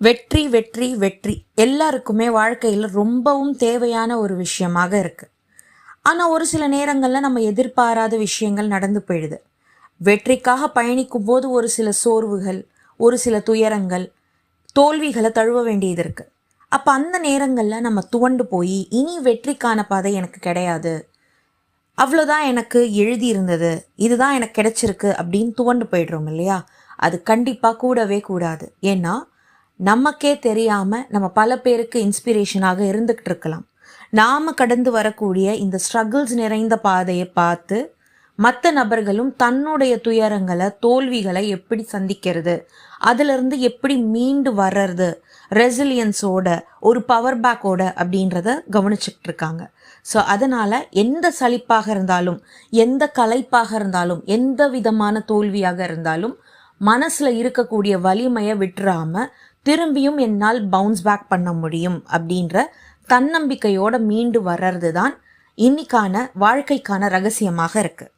வெற்றி வெற்றி வெற்றி எல்லாருக்குமே வாழ்க்கையில் ரொம்பவும் தேவையான ஒரு விஷயமாக இருக்கு. ஆனால் ஒரு சில நேரங்களில் நம்ம எதிர்பாராத விஷயங்கள் நடந்து போயிடுது. வெற்றிக்காக பயணிக்கும் போது ஒரு சில சோர்வுகள், ஒரு சில துயரங்கள், தோல்விகளை தழுவ வேண்டியது இருக்கு. அப்போ அந்த நேரங்களில் நம்ம துவண்டு போய் இனி வெற்றிக்கான பாதை எனக்கு கிடையாது, அவ்வளோதான் எனக்கு எழுதி இருந்தது, இதுதான் எனக்கு கிடைச்சிருக்கு அப்படின்னு துவண்டு போயிடுறோம் இல்லையா? அது கண்டிப்பாக கூடவே கூடாது. ஏன்னா நமக்கே தெரியாமல் நம்ம பல பேருக்கு இன்ஸ்பிரேஷனாக இருந்துக்கிட்டு இருக்கலாம். நாம் கடந்து வரக்கூடிய இந்த ஸ்ட்ரகிள்ஸ் நிறைந்த பாதையை பார்த்து மற்ற நபர்களும் தன்னுடைய துயரங்களை, தோல்விகளை எப்படி சந்திக்கிறது, அதிலிருந்து எப்படி மீண்டு வர்றது, ரெசிலியன்ஸோட, ஒரு பவர் பேக்கோட அப்படின்றத கவனிச்சுக்கிட்டு இருக்காங்க. ஸோ அதனால் எந்த சலிப்பாக இருந்தாலும், எந்த களைப்பாக இருந்தாலும், எந்த விதமான தோல்வியாக இருந்தாலும் மனசில் இருக்கக்கூடிய வலிமையை விட்டுறாமல் திரும்பியும் என்னால் பவுன்ஸ் பேக் பண்ண முடியும் அப்படின்ற தன்னம்பிக்கையோட மீண்டு வர்றது தான் இன்னைக்கான வாழ்க்கைக்கான ரகசியமாக இருக்குது.